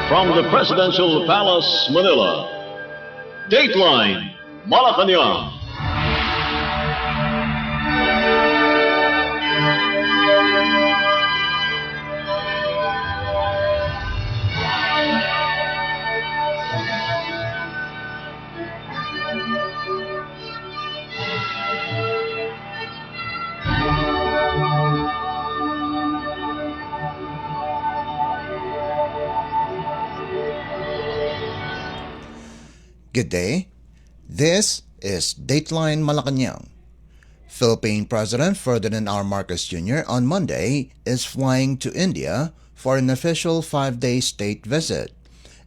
From the Presidential Palace, Manila, Dateline Malacañang. Good day. This is Dateline Malacañang. Philippine President Ferdinand R. Marcos Jr. on Monday is flying to India for an official 5-day state visit.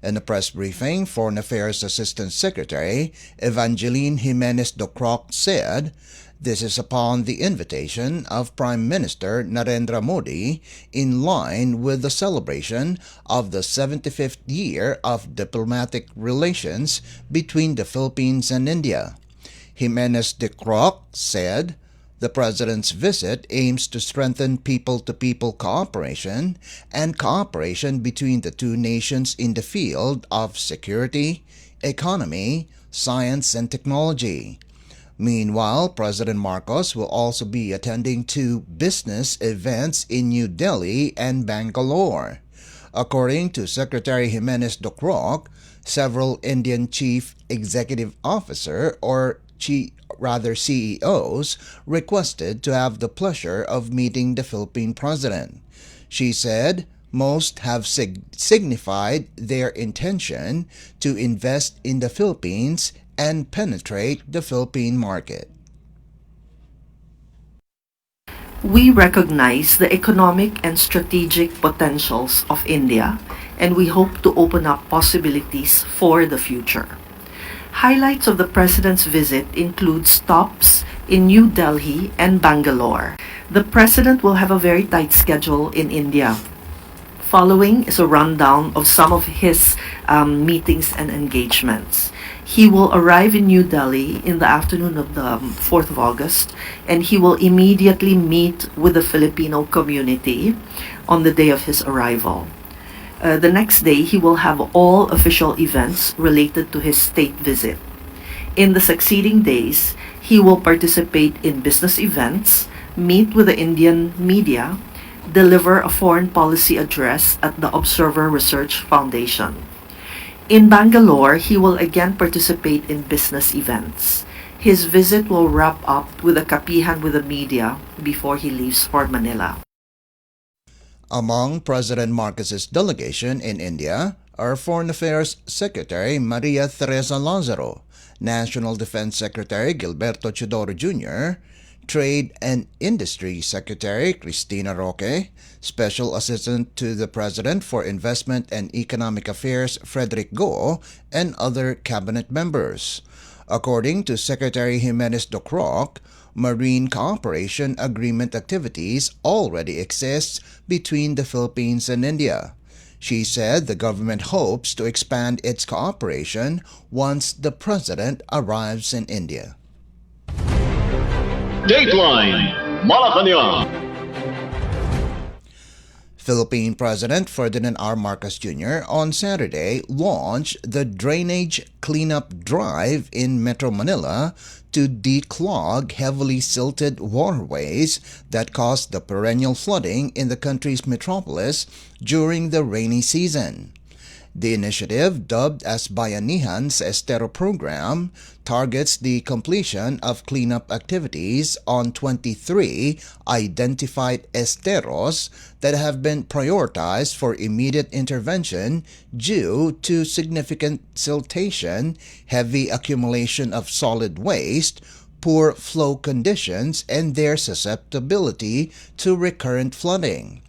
In a press briefing, Foreign Affairs Assistant Secretary Evangeline Jimenez Docroc said, "This is upon the invitation of Prime Minister Narendra Modi in line with the celebration of the 75th year of diplomatic relations between the Philippines and India." Jimenez Docroc said, "The President's visit aims to strengthen people-to-people cooperation and cooperation between the two nations in the field of security, economy, science, and technology." Meanwhile, President Marcos will also be attending two business events in New Delhi and Bangalore. According to Secretary Jimenez Docroc, several Indian Chief Executive Officer or CEOs requested to have the pleasure of meeting the Philippine President. She said most have signified their intention to invest in the Philippines and penetrate the Philippine market. We recognize the economic and strategic potentials of India, and we hope to open up possibilities for the future. Highlights of the President's visit include stops in New Delhi and Bangalore. The President will have a very tight schedule in India. Following is a rundown of some of his meetings and engagements. He will arrive in New Delhi in the afternoon of the 4th of August, and he will immediately meet with the Filipino community on the day of his arrival. The next day, he will have all official events related to his state visit. In the succeeding days, he will participate in business events, meet with the Indian media, deliver a foreign policy address at the Observer Research Foundation. In Bangalore, he will again participate in business events. His visit will wrap up with a kapihan with the media before he leaves for Manila. Among President Marcos's delegation in India are Foreign Affairs Secretary Maria Teresa Lazaro, National Defense Secretary Gilberto Chodoro Jr., Trade and Industry Secretary Cristina Roque, Special Assistant to the President for Investment and Economic Affairs Frederick Go, and other cabinet members. According to Secretary Jimenez Docroc, marine cooperation agreement activities already exist between the Philippines and India. She said the government hopes to expand its cooperation once the President arrives in India. Dateline Malacañang. Philippine President Ferdinand R. Marcos Jr. on Saturday launched the Drainage Cleanup Drive in Metro Manila to declog heavily silted waterways that caused the perennial flooding in the country's metropolis during the rainy season. The initiative, dubbed as Bayanihan's Estero Program, targets the completion of cleanup activities on 23 identified esteros that have been prioritized for immediate intervention due to significant siltation, heavy accumulation of solid waste, poor flow conditions, and their susceptibility to recurrent flooding.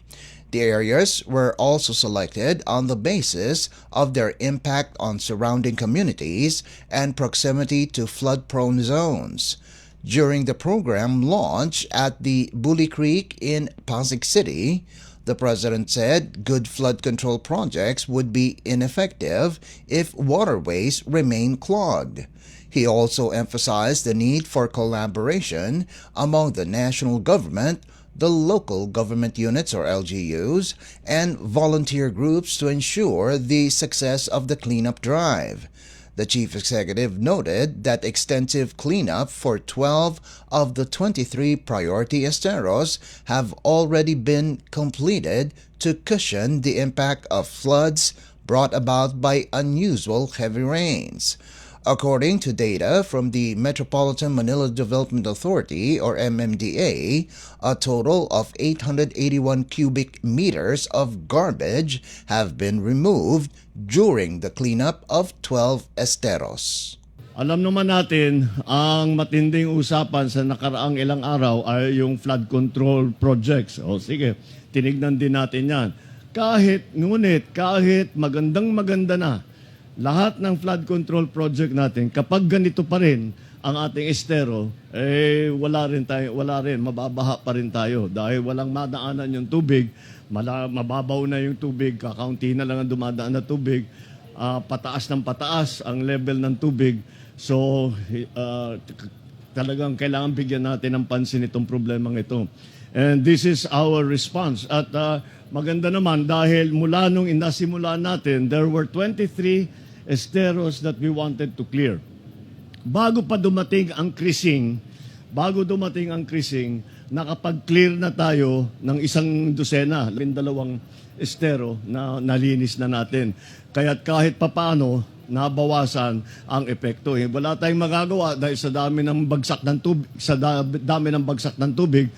The areas were also selected on the basis of their impact on surrounding communities and proximity to flood-prone zones. During the program launch at the Bully Creek in Pasig City, the President said good flood control projects would be ineffective if waterways remain clogged. He also emphasized the need for collaboration among the national government, the local government units or LGUs, and volunteer groups to ensure the success of the cleanup drive. The chief executive noted that extensive cleanup for 12 of the 23 priority esteros have already been completed to cushion the impact of floods brought about by unusual heavy rains. According to data from the Metropolitan Manila Development Authority or MMDA, a total of 881 cubic meters of garbage have been removed during the cleanup of 12 esteros. Alam naman natin, ang matinding usapan sa nakaraang ilang araw ay yung flood control projects. O sige, tinignan din natin yan. Kahit magandang-maganda na, lahat ng flood control project natin, kapag ganito pa rin ang ating estero, wala rin, mababaha pa rin tayo dahil walang madaanan yung tubig, mababaw na yung tubig, kakaunti na lang ang dumadaan na tubig, pataas ng pataas ang level ng tubig. So, talagang kailangan bigyan natin ng pansin itong problemang ito. And this is our response. At maganda naman dahil mula nung inasimula natin, there were 23 esteros that we wanted to clear. Bago dumating ang krising, nakapag-clear na tayo ng 1 dosena, 12 estero na nalinis na natin. Kaya't kahit papaano, nabawasan ang epekto. Wala tayong magagawa dahil sa dami ng bagsak ng tubig,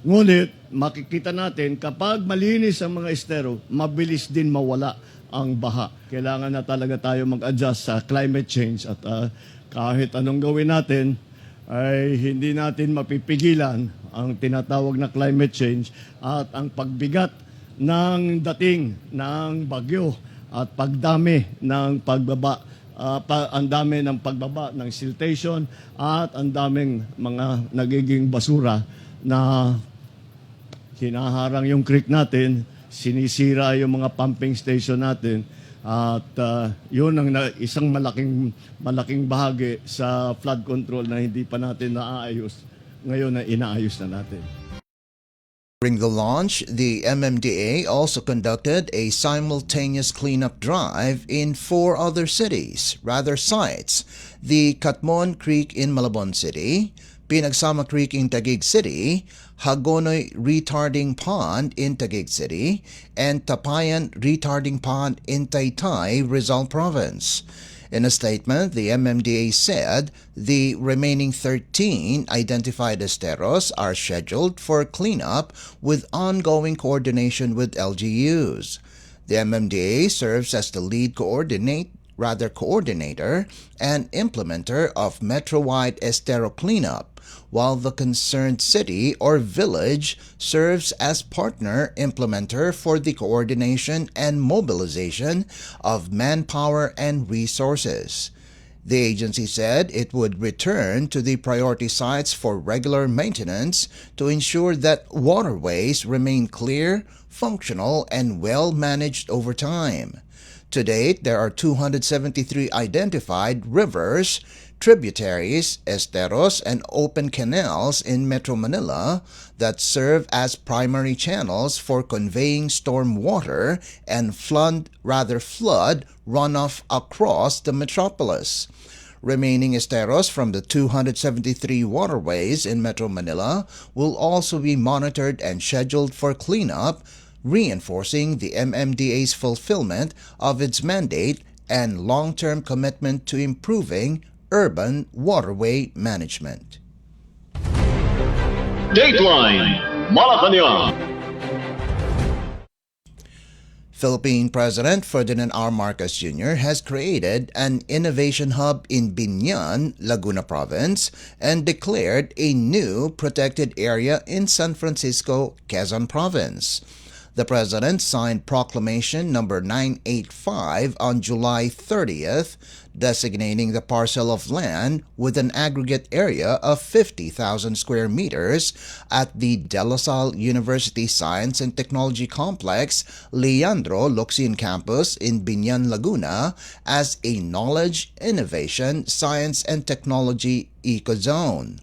Ngunit makikita natin kapag malinis ang mga estero, mabilis din mawala ang baha. Kailangan na talaga tayo mag-adjust sa climate change at kahit anong gawin natin ay hindi natin mapipigilan ang tinatawag na climate change at ang pagbigat ng dating ng bagyo at pagdami ng pagbaba ng siltation at ang daming mga nagiging basura na hinaharang yung creek natin, sinisira yung mga pumping station natin at yun ang isang malaking bahagi sa flood control na hindi pa natin naaayos. Ngayon na inaayos na natin. During the launch, the MMDA also conducted a simultaneous cleanup drive in 4 other sites, the Catmon Creek in Malabon City, Pinagsama Creek in Taguig City, Hagonoy Retarding Pond in Taguig City, and Tapayan Retarding Pond in Taytay, Rizal Province. In a statement, the MMDA said the remaining 13 identified esteros are scheduled for cleanup with ongoing coordination with LGUs. The MMDA serves as the lead coordinator and implementer of metro-wide estero cleanup, while the concerned city or village serves as partner implementer for the coordination and mobilization of manpower and resources. The agency said it would return to the priority sites for regular maintenance to ensure that waterways remain clear, functional, and well managed over time. To date, there are 273 identified rivers, tributaries, esteros, and open canals in Metro Manila that serve as primary channels for conveying storm water and flood runoff across the metropolis. Remaining esteros from the 273 waterways in Metro Manila will also be monitored and scheduled for cleanup, reinforcing the MMDA's fulfillment of its mandate and long-term commitment to improving urban waterway management. Dateline Malacañang. Philippine President Ferdinand R. Marcos Jr. has created an innovation hub in Binyan, Laguna Province, and declared a new protected area in San Francisco, Quezon Province. The President signed Proclamation number 985 on July 30th, designating the parcel of land with an aggregate area of 50,000 square meters at the De La Salle University Science and Technology Complex Leandro Locsin Campus in Binyan, Laguna as a Knowledge, Innovation, Science and Technology Ecozone.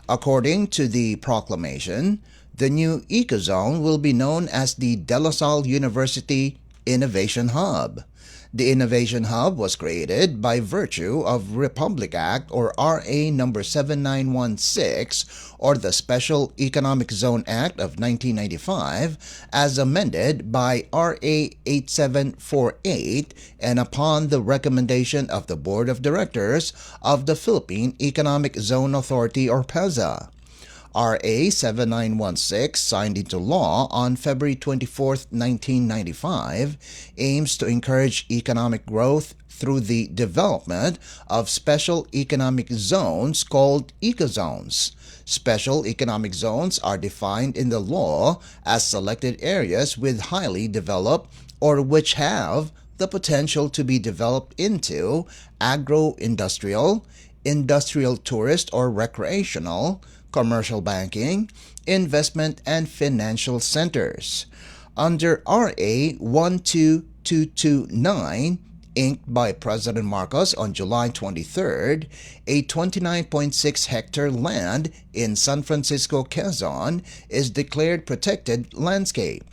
According to the proclamation, The new ecozone will be known as the De La Salle University Innovation Hub. The Innovation Hub was created by virtue of Republic Act or RA number 7916 or the Special Economic Zone Act of 1995 as amended by RA 8748 and upon the recommendation of the Board of Directors of the Philippine Economic Zone Authority or PEZA. RA 7916, signed into law on February 24, 1995, aims to encourage economic growth through the development of special economic zones called ecozones. Special economic zones are defined in the law as selected areas with highly developed or which have the potential to be developed into agro-industrial, industrial tourist or recreational, commercial banking, investment, and financial centers. Under RA 12229, inked by President Marcos on July 23rd, a 29.6 hectare land in San Francisco, Quezon is declared protected landscape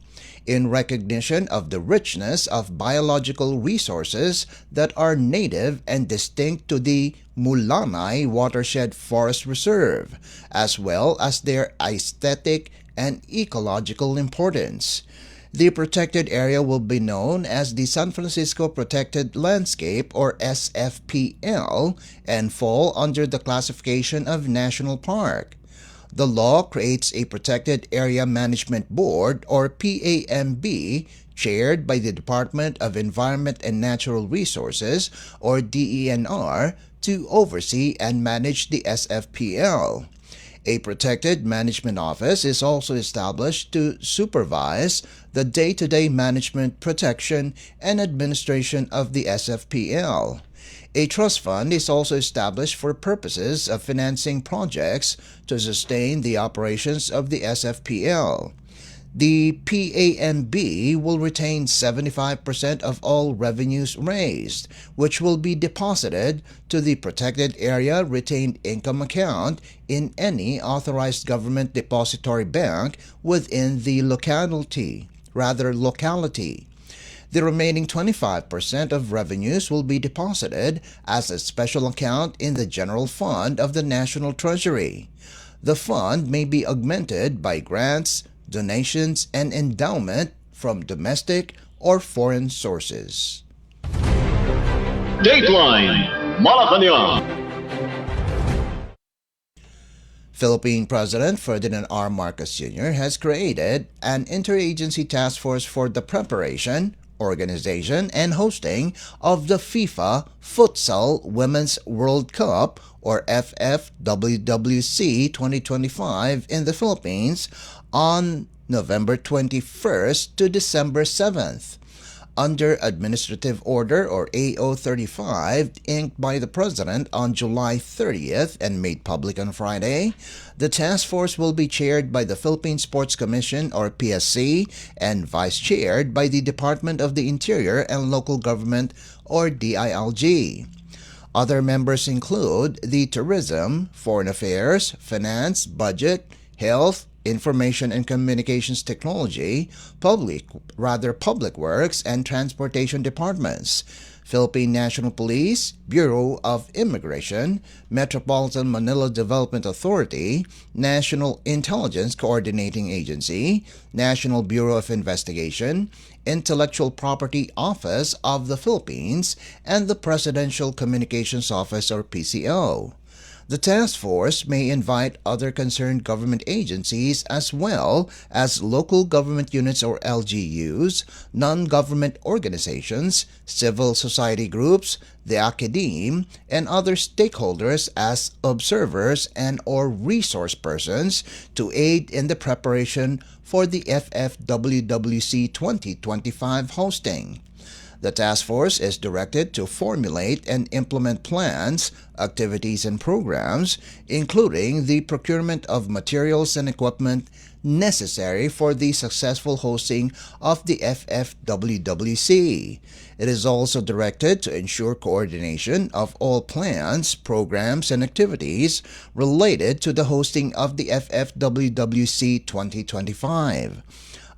in recognition of the richness of biological resources that are native and distinct to the Mulanay Watershed Forest Reserve, as well as their aesthetic and ecological importance. The protected area will be known as the San Francisco Protected Landscape or SFPL and fall under the classification of National Park. The law creates a Protected Area Management Board or PAMB chaired by the Department of Environment and Natural Resources or DENR to oversee and manage the SFPL. A Protected Management Office is also established to supervise the day-to-day management, protection, and administration of the SFPL. A trust fund is also established for purposes of financing projects to sustain the operations of the SFPL. The PAMB will retain 75% of all revenues raised, which will be deposited to the Protected Area Retained Income Account in any authorized government depository bank within the locality. The remaining 25% of revenues will be deposited as a special account in the General Fund of the National Treasury. The fund may be augmented by grants, donations, and endowment from domestic or foreign sources. Dateline Malacañang. Philippine President Ferdinand R. Marcos Jr. has created an interagency task force for the preparation, organization, and hosting of the FIFA Futsal Women's World Cup or FFWWC 2025 in the Philippines on November 21st to December 7th. Under Administrative Order or AO35, inked by the President on July 30th and made public on Friday, the task force will be chaired by the Philippine Sports Commission or PSC and vice-chaired by the Department of the Interior and Local Government or DILG. Other members include the Tourism, Foreign Affairs, Finance, Budget, Health, Information and Communications Technology, Public Works, and Transportation Departments, Philippine National Police, Bureau of Immigration, Metropolitan Manila Development Authority, National Intelligence Coordinating Agency, National Bureau of Investigation, Intellectual Property Office of the Philippines, and the Presidential Communications Office or PCO. The task force may invite other concerned government agencies as well as local government units or LGUs, non-government organizations, civil society groups, the academe, and other stakeholders as observers and or resource persons to aid in the preparation for the FFWWC 2025 hosting. The task force is directed to formulate and implement plans, activities, and programs, including the procurement of materials and equipment, necessary for the successful hosting of the FFWWC. It is also directed to ensure coordination of all plans, programs, and activities related to the hosting of the FFWWC 2025.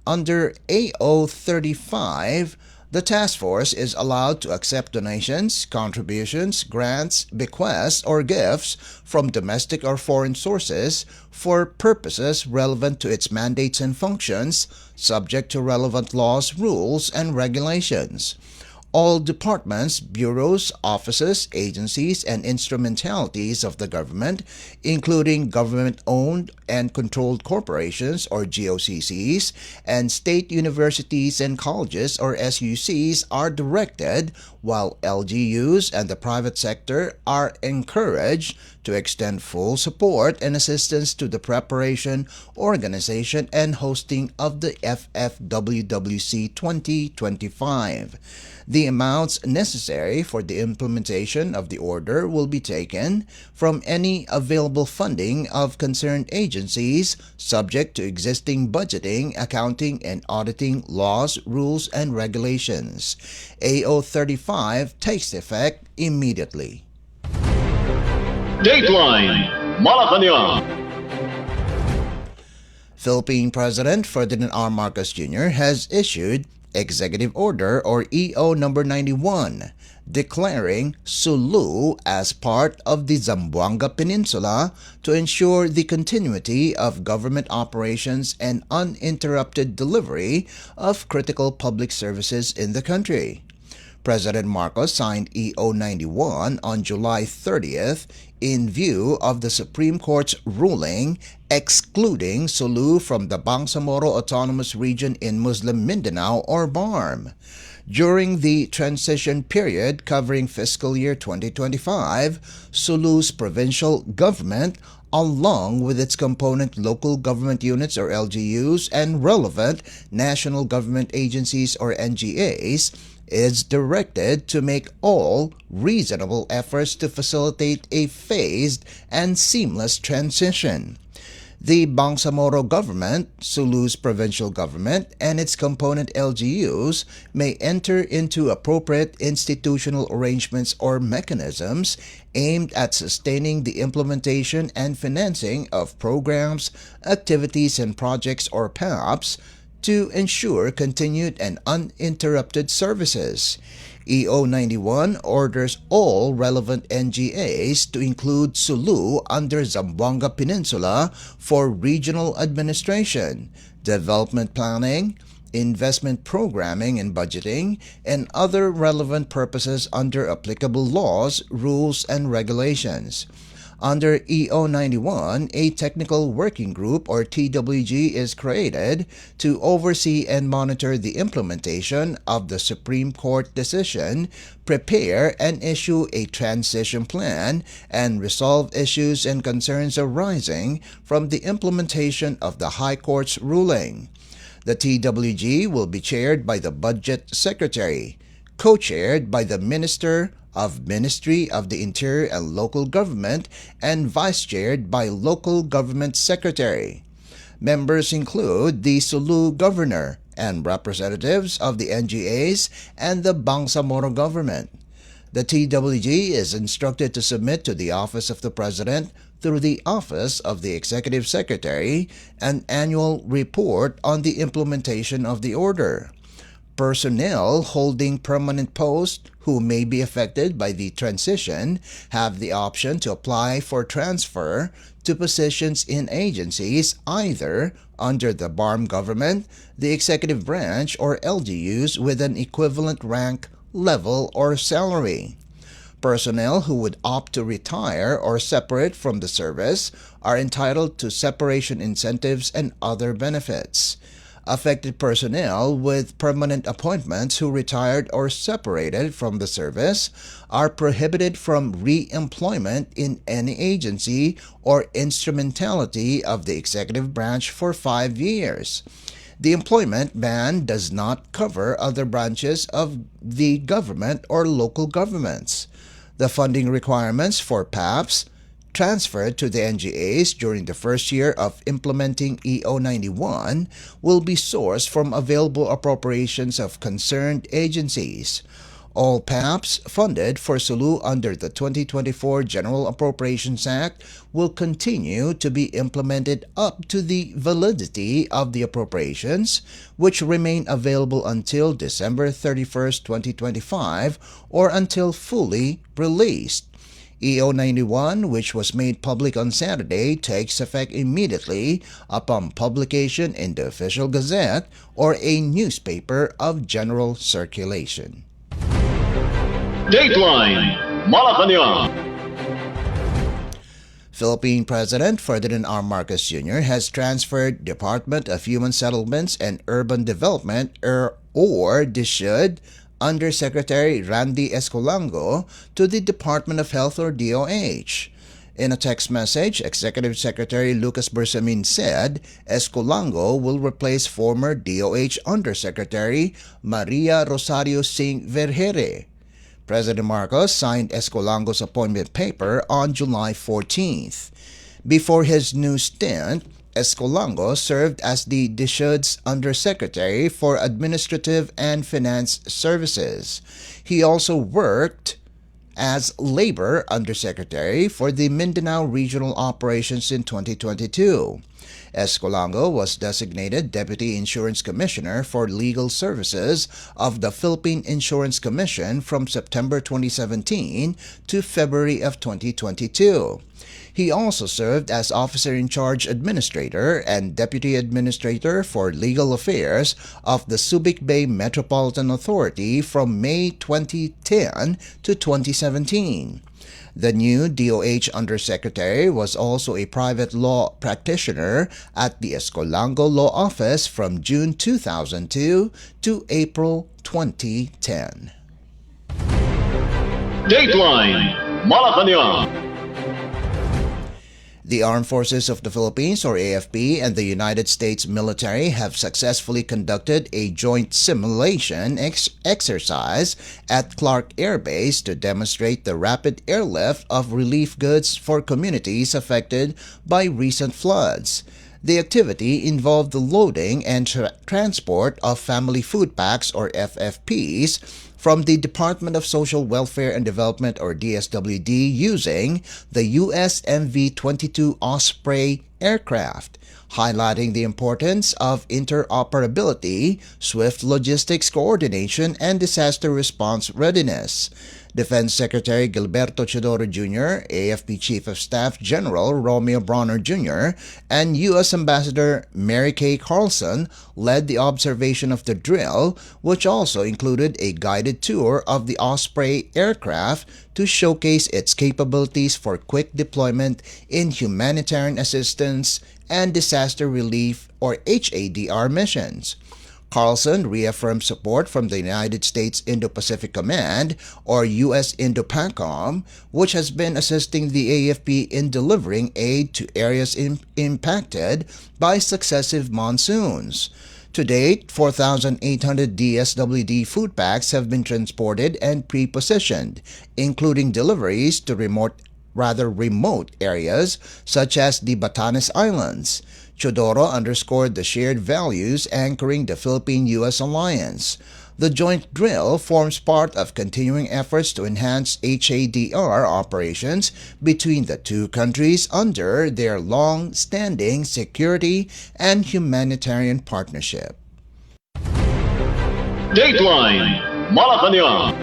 Under AO 35, the task force is allowed to accept donations, contributions, grants, bequests, or gifts from domestic or foreign sources for purposes relevant to its mandates and functions, subject to relevant laws, rules, and regulations. All departments, bureaus, offices, agencies, and instrumentalities of the government, including government-owned and controlled corporations or GOCCs, and state universities and colleges or SUCs are directed, while LGUs and the private sector are encouraged to extend full support and assistance to the preparation, organization, and hosting of the FFWWC 2025. The amounts necessary for the implementation of the order will be taken from any available funding of concerned agencies, subject to existing budgeting, accounting, and auditing laws, rules, and regulations. AO 35 takes effect immediately. Dateline Malacañang. Philippine President Ferdinand R. Marcos Jr. has issued Executive Order or EO number 91 declaring Sulu as part of the Zamboanga Peninsula to ensure the continuity of government operations and uninterrupted delivery of critical public services in the country. President Marcos signed EO 91 on July 30th in view of the Supreme Court's ruling excluding Sulu from the Bangsamoro Autonomous Region in Muslim Mindanao or BARM. During the transition period covering fiscal year 2025, Sulu's provincial government, along with its component local government units or LGUs and relevant national government agencies or NGAs, is directed to make all reasonable efforts to facilitate a phased and seamless transition. The Bangsamoro government, Sulu's provincial government, and its component LGUs may enter into appropriate institutional arrangements or mechanisms aimed at sustaining the implementation and financing of programs, activities, and projects or PAPs to ensure continued and uninterrupted services. EO 91 orders all relevant NGAs to include Sulu under Zamboanga Peninsula for regional administration, development planning, investment programming and budgeting, and other relevant purposes under applicable laws, rules, and regulations. Under EO 91, a Technical Working Group or TWG is created to oversee and monitor the implementation of the Supreme Court decision, prepare and issue a transition plan, and resolve issues and concerns arising from the implementation of the High Court's ruling. The TWG will be chaired by the Budget Secretary, co-chaired by the Minister of Ministry of the Interior and Local Government, and vice-chaired by Local Government Secretary. Members include the Sulu Governor and representatives of the NGAs and the Bangsamoro government. The TWG is instructed to submit to the Office of the President through the Office of the Executive Secretary an annual report on the implementation of the order. Personnel holding permanent posts who may be affected by the transition have the option to apply for transfer to positions in agencies either under the BARM government, the executive branch, or LGUs with an equivalent rank, level, or salary. Personnel who would opt to retire or separate from the service are entitled to separation incentives and other benefits. Affected personnel with permanent appointments who retired or separated from the service are prohibited from re-employment in any agency or instrumentality of the executive branch for 5 years. The employment ban does not cover other branches of the government or local governments. The funding requirements for PAPs, transferred to the NGAs during the first year of implementing EO 91 will be sourced from available appropriations of concerned agencies. All PAPs funded for Sulu under the 2024 General Appropriations Act will continue to be implemented up to the validity of the appropriations, which remain available until December 31st, 2025, or until fully released. EO 91, which was made public on Saturday, takes effect immediately upon publication in the Official Gazette or a newspaper of general circulation. Dateline Malacañang. Philippine President Ferdinand R. Marcos Jr. has transferred Department of Human Settlements and Urban Development or DSUD Undersecretary Randy Escolango to the Department of Health or DOH. In a text message, Executive Secretary Lucas Bersamin said Escolango will replace former DOH Undersecretary Maria Rosario Singh Vergere. President Marcos signed Escolango's appointment paper on July 14th. Before his new stint, Escolango served as the DSUD's Undersecretary for Administrative and Finance Services. He also worked as Labor Undersecretary for the Mindanao Regional Operations in 2022. Escolango was designated Deputy Insurance Commissioner for Legal Services of the Philippine Insurance Commission from September 2017 to February of 2022. He also served as Officer-in-Charge Administrator and Deputy Administrator for Legal Affairs of the Subic Bay Metropolitan Authority from May 2010 to 2017. The new DOH Undersecretary was also a private law practitioner at the Escolango Law Office from June 2002 to April 2010. Dateline Malacañang. The Armed Forces of the Philippines, or AFP, and the United States military have successfully conducted a joint simulation exercise at Clark Air Base to demonstrate the rapid airlift of relief goods for communities affected by recent floods. The activity involved the loading and transport of family food packs, or FFPs, from the Department of Social Welfare and Development, or DSWD, using the US MV-22 Osprey aircraft, highlighting the importance of interoperability, swift logistics coordination, and disaster response readiness. Defense Secretary Gilberto Chodoro Jr., AFP Chief of Staff General Romeo Bronner Jr., and U.S. Ambassador Mary Kay Carlson led the observation of the drill, which also included a guided tour of the Osprey aircraft to showcase its capabilities for quick deployment in humanitarian assistance and disaster relief, or HADR, missions. Carlson reaffirmed support from the United States Indo-Pacific Command, or US Indo-PACOM, which has been assisting the AFP in delivering aid to areas impacted by successive monsoons. To date, 4,800 DSWD food packs have been transported and pre-positioned, including deliveries to remote areas such as the Batanes Islands. Chodoro underscored the shared values anchoring the Philippine-U.S. alliance. The joint drill forms part of continuing efforts to enhance HADR operations between the two countries under their long-standing security and humanitarian partnership. Dateline Malacañang.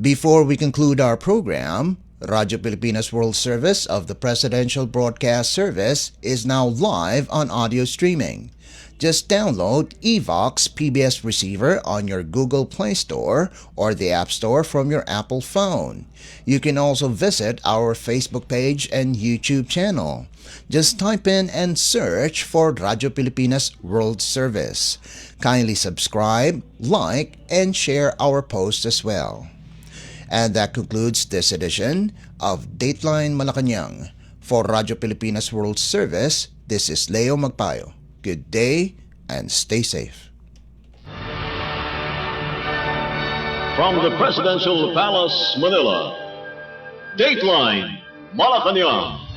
Before we conclude our program, Radyo Pilipinas World Service of the Presidential Broadcast Service is now live on audio streaming. Just download eVox PBS Receiver on your Google Play Store or the App Store from your Apple phone. You can also visit our Facebook page and YouTube channel. Just type in and search for Radyo Pilipinas World Service. Kindly subscribe, like, and share our posts as well. And that concludes this edition of Dateline Malacañang. For Radyo Pilipinas World Service, this is Leo Magpayo. Good day and stay safe. From the Presidential Palace, Manila, Dateline Malacañang.